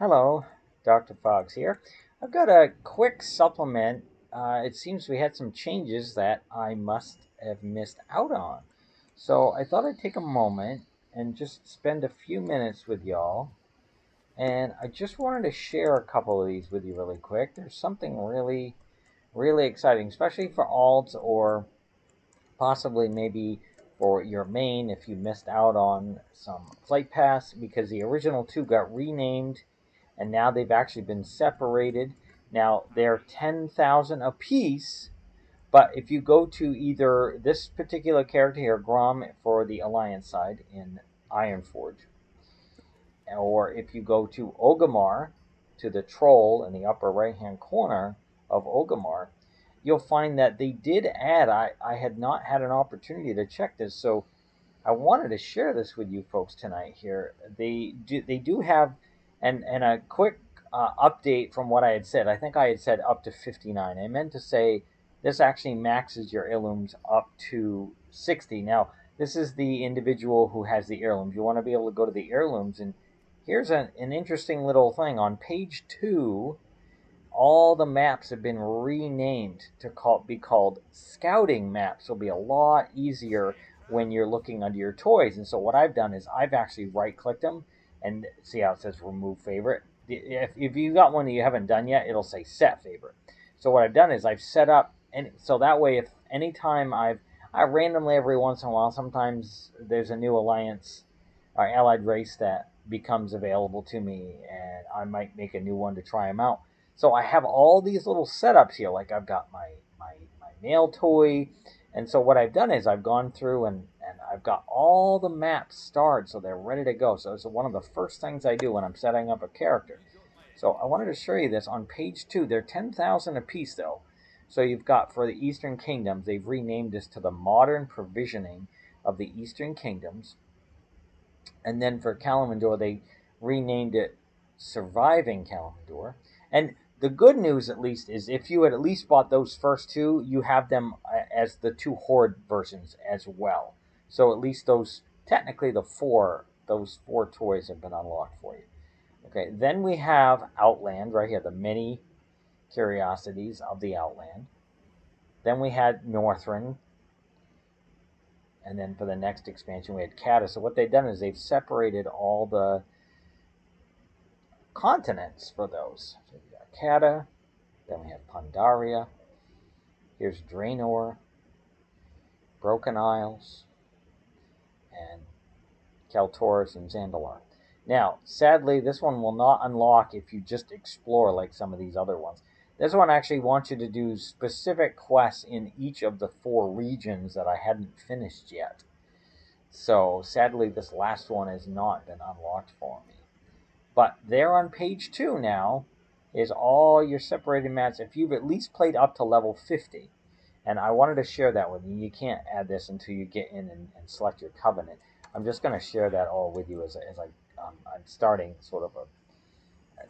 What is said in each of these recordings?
Hello, Dr. Fox here. I've got a quick supplement. It seems we had some changes that I must have missed out on. So I thought I'd take a moment and just spend a few minutes with y'all. And I just wanted to share a couple of these with you really quick. There's something really exciting, especially for alts or possibly maybe for your main if you missed out on some flight pass because the original two got renamed and now they've actually been separated. Now they're 10,000 apiece, but if you go to either this particular character here, Grom for the Alliance side in Ironforge, or if you go to Ogamar, to the troll in the upper right hand corner of Ogamar, you'll find that they did add. I had not had an opportunity to check this, so I wanted to share this with you folks tonight. Here, they do have, and a quick update from what I had said. I think I had said up to 59. I meant to say this actually maxes your heirlooms up to 60. Now, this is the individual who has the heirlooms. You want to be able to go to the heirlooms, and here's an interesting little thing on page two. All the maps have been renamed to be called scouting maps. It'll be a lot easier when you're looking under your toys. And so what I've done is I've actually right clicked them and see how it says remove favorite. If you got one that you haven't done yet, it'll say set favorite. So what I've done is I've set up, and so that way if anytime I randomly every once in a while, sometimes there's a new alliance or allied race that becomes available to me, and I might make a new one to try them out. So I have all these little setups here. Like I've got my male toy. And so what I've done is I've gone through and I've got all the maps starred so they're ready to go. So it's one of the first things I do when I'm setting up a character. So I wanted to show you this on page two. They're 10,000 apiece though. So you've got for the Eastern Kingdoms, they've renamed this to the Modern Provisioning of the Eastern Kingdoms. And then for Kalimdor, they renamed it Surviving Kalimdor. And the good news, at least, is if you had at least bought those first two, you have them as the two Horde versions as well. So at least technically, those four toys have been unlocked for you. Okay, then we have Outland right here, the many curiosities of the Outland. Then we had Northrend, and then for the next expansion we had Cata. So what they've done is they've separated all the continents for those. So we got Cata, then we have Pandaria, here's Draenor, Broken Isles, and Kaltoris and Zandalar. Now, sadly, this one will not unlock if you just explore like some of these other ones. This one actually wants you to do specific quests in each of the four regions that I hadn't finished yet. So, sadly, this last one has not been unlocked for me. But there on page two now is all your separated maps. If you've at least played up to level 50, and I wanted to share that with you. You can't add this until you get in and select your covenant. I'm just going to share that all with you I'm starting sort of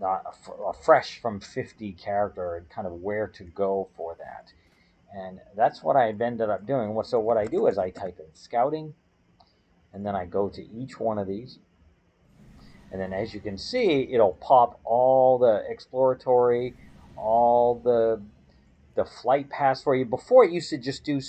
a fresh from 50 character and kind of where to go for that. And that's what I've ended up doing. So what I do is I type in scouting, and then I go to each one of these. And then as you can see, it'll pop all the exploratory, all the flight pass for you. Before it used to just do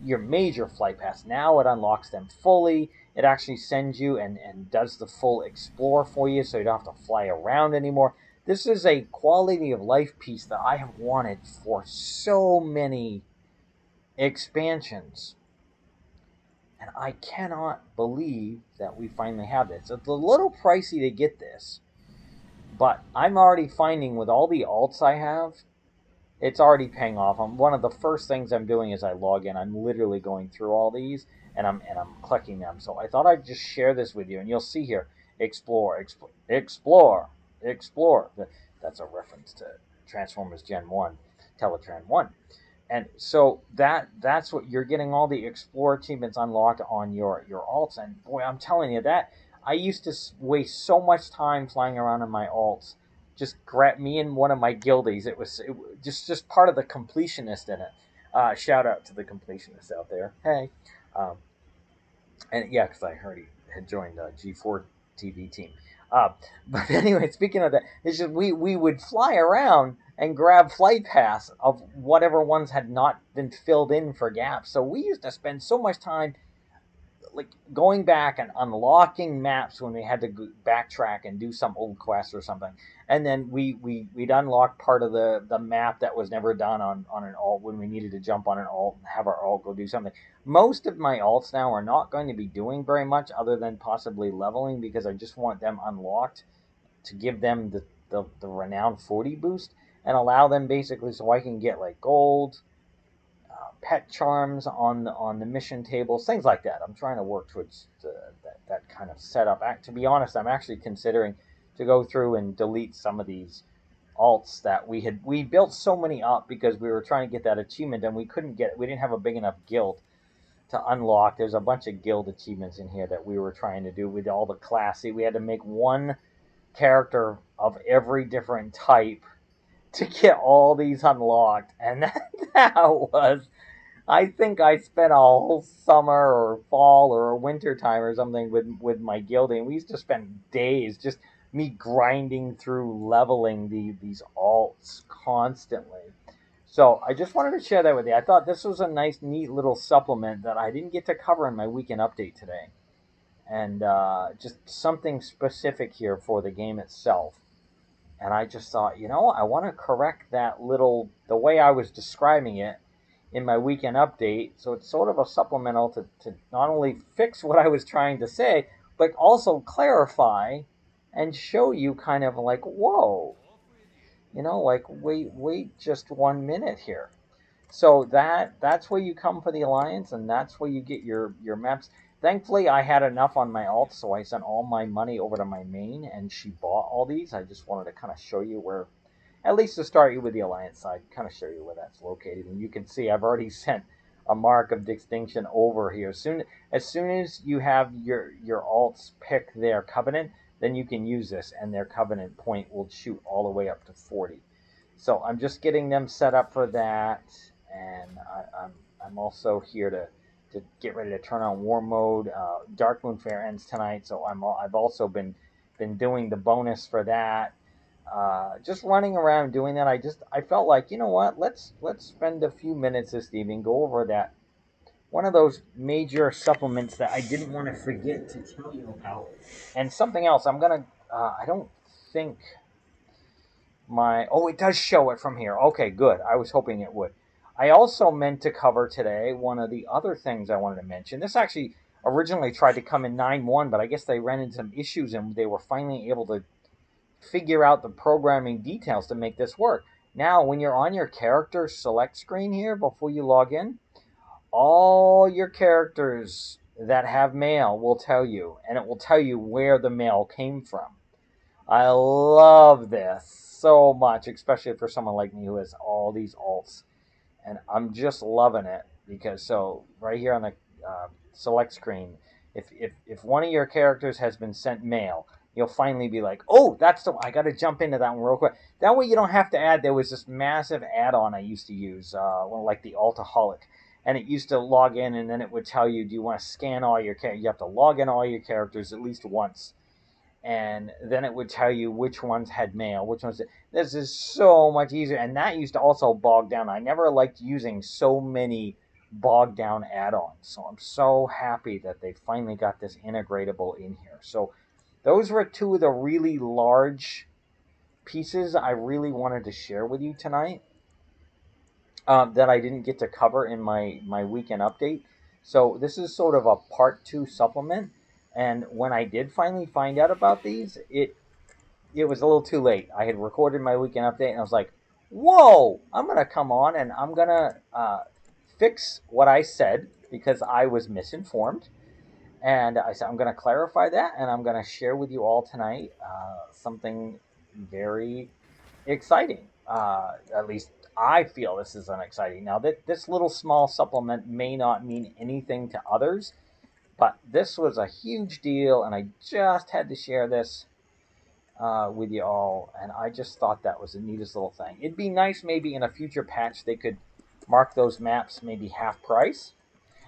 your major flight pass. Now it unlocks them fully. It actually sends you and does the full explore for you so you don't have to fly around anymore. This is a quality of life piece that I have wanted for so many expansions. And I cannot believe that we finally have this. It's a little pricey to get this, but I'm already finding with all the alts I have, it's already paying off. One of the first things I'm doing is I log in. I'm literally going through all these and I'm clicking them. So I thought I'd just share this with you, and you'll see here, explore. That's a reference to Transformers Gen 1, Teletran 1. And so that's what you're getting, all the explore achievements unlocked on your alts. And boy, I'm telling you that I used to waste so much time flying around in my alts. Just grab me in one of my guildies. It was just part of the completionist in it. Shout out to the completionist out there. Hey, um, and yeah, because I heard he had joined G4 TV team. But anyway, speaking of that, it's just we would fly around and grab flight pass of whatever ones had not been filled in for gaps. So we used to spend so much time like going back and unlocking maps when we had to backtrack and do some old quest or something, and then we'd unlock part of the map that was never done on an alt when we needed to jump on an alt and have our alt go do something. Most of my alts now are not going to be doing very much other than possibly leveling, because I just want them unlocked to give them the renowned 40 boost and allow them basically so I can get like gold, pet charms on the mission tables, things like that. I'm trying to work towards that kind of setup. To be honest, I'm actually considering to go through and delete some of these alts that we built so many up because we were trying to get that achievement and we didn't have a big enough guild to unlock. There's a bunch of guild achievements in here that we were trying to do with all the classy. We had to make one character of every different type to get all these unlocked, and that was, I think I spent a whole summer or fall or winter time or something with my guilding. We used to spend days just me grinding through leveling these alts constantly. So I just wanted to share that with you. I thought this was a nice, neat little supplement that I didn't get to cover in my weekend update today, and just something specific here for the game itself. And I just thought, I want to correct the way I was describing it in my weekend update. So it's sort of a supplemental to not only fix what I was trying to say, but also clarify and show you kind of like, whoa, like wait just 1 minute here. So that's where you come for the alliance, and that's where you get your maps. Thankfully, I had enough on my alt, so I sent all my money over to my main, and she bought all these. I just wanted to kind of show you where, at least to start you with the alliance side, kind of show you where that's located. And you can see I've already sent a mark of distinction over here. As soon as you have your alts pick their covenant, then you can use this, and their covenant point will shoot all the way up to 40. So I'm just getting them set up for that, and I'm also here to get ready to turn on war mode. Dark Moon Fair ends tonight, so I've also been doing the bonus for that. Just running around doing that. I felt like, what, let's spend a few minutes this evening, go over that one of those major supplements that I didn't want to forget to tell you about. And something else, I don't think it does show it from here. Okay, good. I was hoping it would. I also meant to cover today one of the other things I wanted to mention. This actually originally tried to come in 9.1, but I guess they ran into some issues and they were finally able to figure out the programming details to make this work. Now, when you're on your character select screen here before you log in, all your characters that have mail will tell you, and it will tell you where the mail came from. I love this so much, especially for someone like me who has all these alts. And I'm just loving it because, so right here on the select screen, if one of your characters has been sent mail, you'll finally be like, oh, I got to jump into that one real quick. That way you don't have to add. There was this massive add-on I used to use, like the Altaholic. And it used to log in, and then it would tell you, do you want to scan all your characters? You have to log in all your characters at least once. And then it would tell you which ones had mail, which ones. This is so much easier, and that used to also bog down. I never liked using so many bogged down add-ons, so I'm so happy that they finally got this integratable in here. So those were two of the really large pieces I really wanted to share with you tonight, that I didn't get to cover in my weekend update. So this is sort of a part 2 supplement. And when I did finally find out about these, it was a little too late. I had recorded my weekend update, and I was like, "Whoa! I'm gonna come on and I'm gonna fix what I said because I was misinformed." And I said I'm gonna clarify that, and I'm gonna share with you all tonight something very exciting. At least I feel this is exciting. Now, this little small supplement may not mean anything to others, but this was a huge deal, and I just had to share this with you all, and I just thought that was the neatest little thing. It'd be nice maybe in a future patch they could mark those maps maybe half price.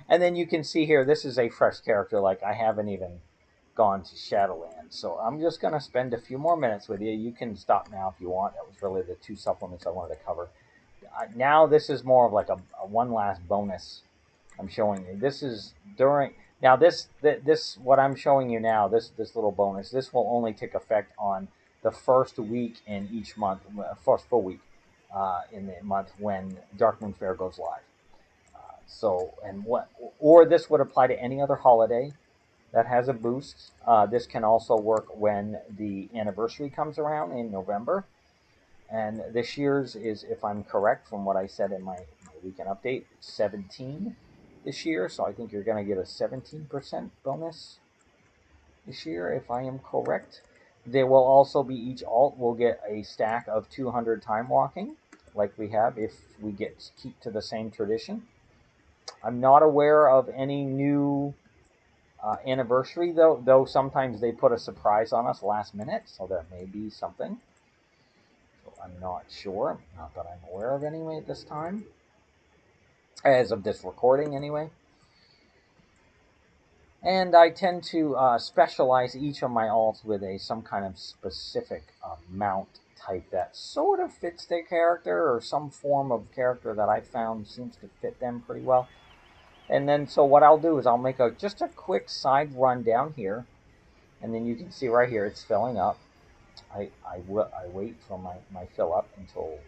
And then you can see here, this is a fresh character. Like, I haven't even gone to Shadowlands. So I'm just going to spend a few more minutes with you. You can stop now if you want. That was really the two supplements I wanted to cover. Now this is more of like a one last bonus I'm showing you. This is during now this what I'm showing you now. This little bonus. This will only take effect on the first week in each month, first full week in the month when Dark Moon Fair goes live. So and what or this would apply to any other holiday that has a boost. This can also work when the anniversary comes around in November. And this year's is, if I'm correct from what I said in my weekend update, 17 this year. So I think you're going to get a 17% bonus this year, if I am correct. There will also be each alt will get a stack of 200 time walking, like we have if we keep to the same tradition. I'm not aware of any new anniversary though sometimes they put a surprise on us last minute, so there may be something. So I'm not sure, not that I'm aware of anyway at this time, as of this recording anyway. And I tend to specialize each of my alts with some kind of specific mount type that sort of fits their character, or some form of character that I found seems to fit them pretty well. And then so what I'll do is I'll make just a quick side run down here, and then you can see right here it's filling up. I wait for my fill up until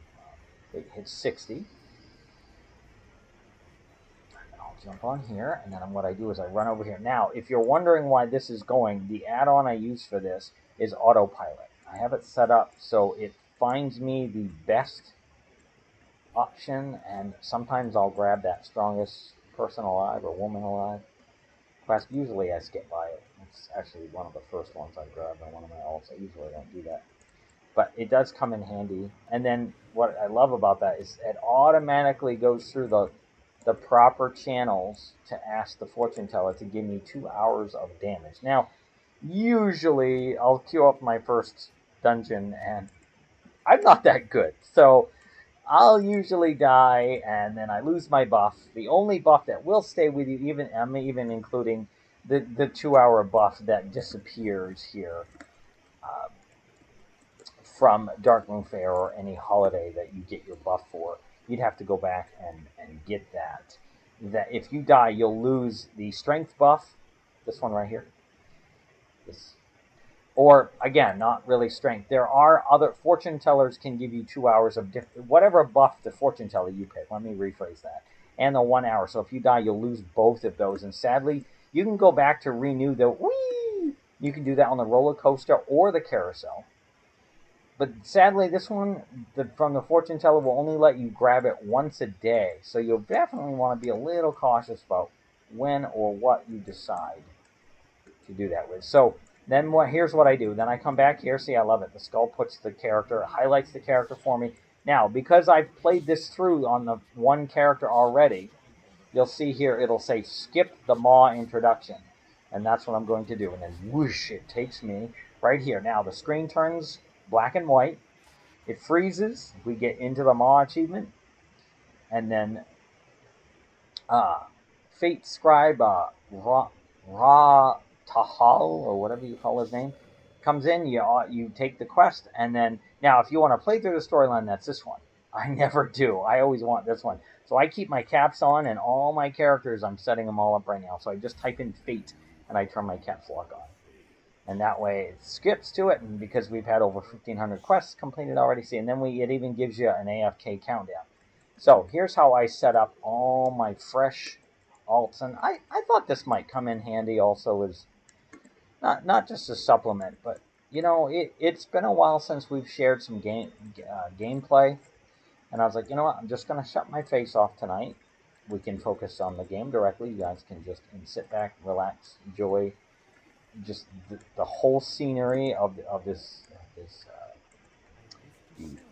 it hits 60. I'll jump on here, and then what I do is I run over here. Now, if you're wondering why this is going, the add-on I use for this is autopilot. I have it set up so it finds me the best option, and sometimes I'll grab that strongest person alive or woman alive quest. Usually I skip by it. It's actually one of the first ones I grab on one of my alts. I usually don't do that. But it does come in handy. And then what I love about that is it automatically goes through the proper channels to ask the fortune teller to give me 2 hours of damage. Now, usually I'll queue up my first dungeon and I'm not that good. So I'll usually die and then I lose my buff. The only buff that will stay with you, even I'm even including the 2 hour buff that disappears here. From Dark Moon Fair or any holiday that you get your buff for, you'd have to go back and get that. That if you die, you'll lose the strength buff. This one right here. This, or again, not really strength. There are other fortune tellers can give you 2 hours of whatever buff the fortune teller you pick. Let me rephrase that. And the 1 hour. So if you die, you'll lose both of those. And sadly, you can go back to renew the whee. You can do that on the roller coaster or the carousel. But sadly, this one from the fortune teller will only let you grab it once a day. So you'll definitely want to be a little cautious about when or what you decide to do that with. So then here's what I do. Then I come back here. See, I love it. The skull puts the character, highlights the character for me. Now, because I've played this through on the one character already, you'll see here it'll say skip the Maw introduction. And that's what I'm going to do. And then whoosh, it takes me right here. Now the screen turns black and white. It freezes. We get into the Maw achievement. And then Fate Scribe Ra Tahal, or whatever you call his name, comes in. You take the quest. And then, now if you want to play through the storyline, that's this one. I never do. I always want this one. So I keep my caps on, and all my characters, I'm setting them all up right now. So I just type in Fate, and I turn my caps lock on. And that way it skips to it, and because we've had over 1,500 quests completed already, see, and then it even gives you an AFK countdown. So here's how I set up all my fresh alts, and I thought this might come in handy also as not just a supplement, but you know it's been a while since we've shared some gameplay, and I was like, you know what, I'm just gonna shut my face off tonight. We can focus on the game directly. You guys can just sit back, relax, enjoy just the whole scenery of this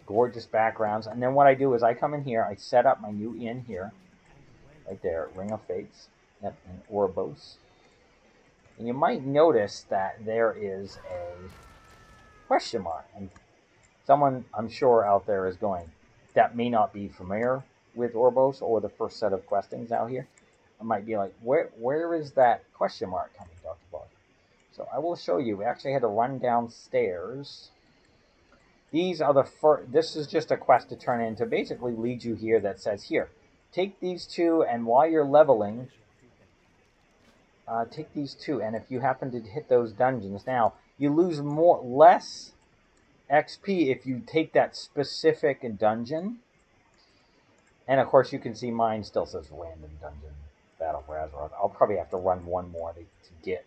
gorgeous backgrounds. And then what I do is I come in here, I set up my new inn here, right there, Ring of Fates, in Oribos. And you might notice that there is a question mark. And someone, I'm sure, out there is going, that may not be familiar with Oribos or the first set of questings out here. I might be like, where is that question mark coming, Dr. Fox? So I will show you. We actually had to run downstairs. These are the first. This is just a quest to turn in to basically lead you here that says, here, take these two, and while you're leveling, take these two. And if you happen to hit those dungeons, now, you lose less XP if you take that specific dungeon. And of course, you can see mine still says random dungeon battle for Azeroth. I'll probably have to run one more to get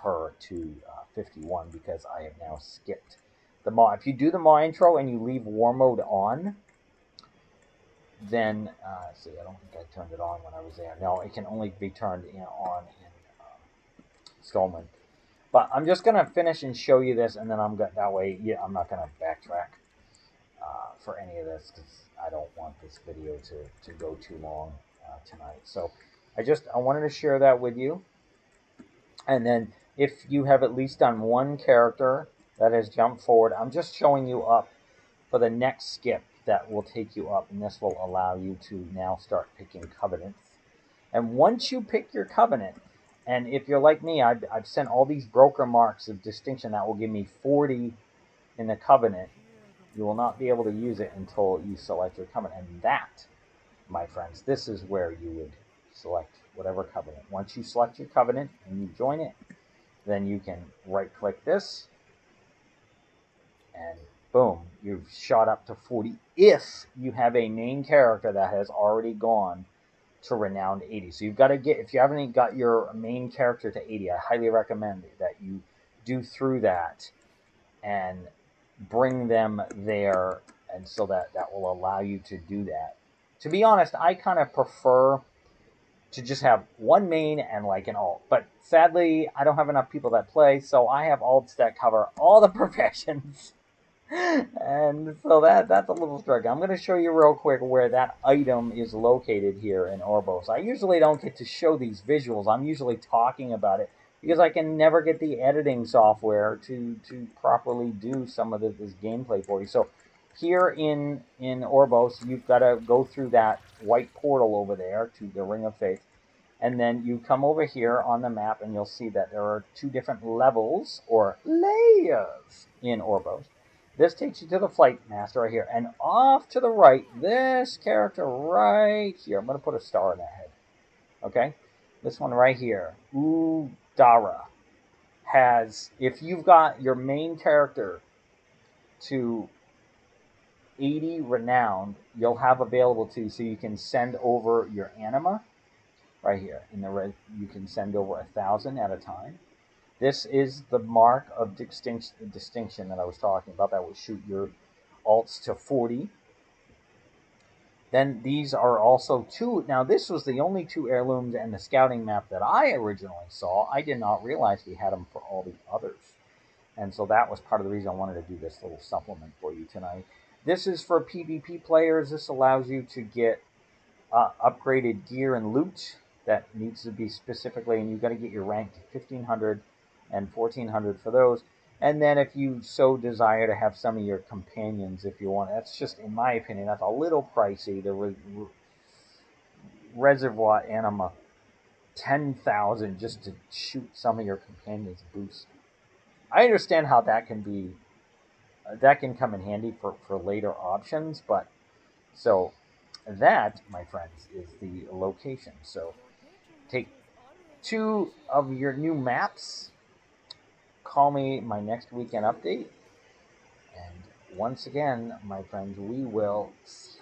her to 51 because I have now skipped the Maw. If you do the Maw intro and you leave war mode on, then see, I don't think I turned it on when I was there. No, it can only be turned on in Stolen. But I'm just gonna finish and show you this, and then that way. Yeah, I'm not gonna backtrack for any of this because I don't want this video to go too long tonight. So I wanted to share that with you. And then if you have at least done one character that has jumped forward, I'm just showing you up for the next skip that will take you up, and this will allow you to now start picking covenants. And once you pick your covenant, and if you're like me, I've sent all these broker marks of distinction that will give me 40 in the covenant. You will not be able to use it until you select your covenant. And that, my friends, this is where you would select whatever covenant. Once you select your covenant and you join it, then you can right-click this, and boom, you've shot up to 40 if you have a main character that has already gone to Renowned 80. So you've got to if you haven't got your main character to 80, I highly recommend that you do through that and bring them there, and so that will allow you to do that. To be honest, I kind of prefer to just have one main and like an alt, but sadly I don't have enough people that play, so I have alts that cover all the professions. And so that's a little struggle. I'm going to show you real quick where that item is located here in Oribos. I usually don't get to show these visuals. I'm usually talking about it because I can never get the editing software to properly do some of this gameplay for you. So here in Oribos, you've got to go through that white portal over there to the Ring of Faith. And then you come over here on the map and you'll see that there are two different levels or layers in Oribos. This takes you to the Flight Master right here. And off to the right, this character right here. I'm going to put a star in that head. Okay? This one right here. Udara has, if you've got your main character to 80 Renowned, you'll have available to, so you can send over your anima right here. In the red, you can send over 1,000 at a time. This is the mark of distinction that I was talking about. That will shoot your alts to 40. Then these are also two. Now, this was the only two heirlooms and the scouting map that I originally saw. I did not realize we had them for all the others. And so that was part of the reason I wanted to do this little supplement for you tonight. This is for PvP players. This allows you to get upgraded gear and loot that needs to be specifically, and you've got to get your rank to 1,500 and 1,400 for those. And then if you so desire to have some of your companions, if you want, that's just, in my opinion, that's a little pricey. The Reservoir Anima, 10,000 just to shoot some of your companions boost. I understand how that can be, that can come in handy for later options, but so that, my friends, is the location. So take 2 of your new maps, call me my next weekend update, and once again, my friends, we will see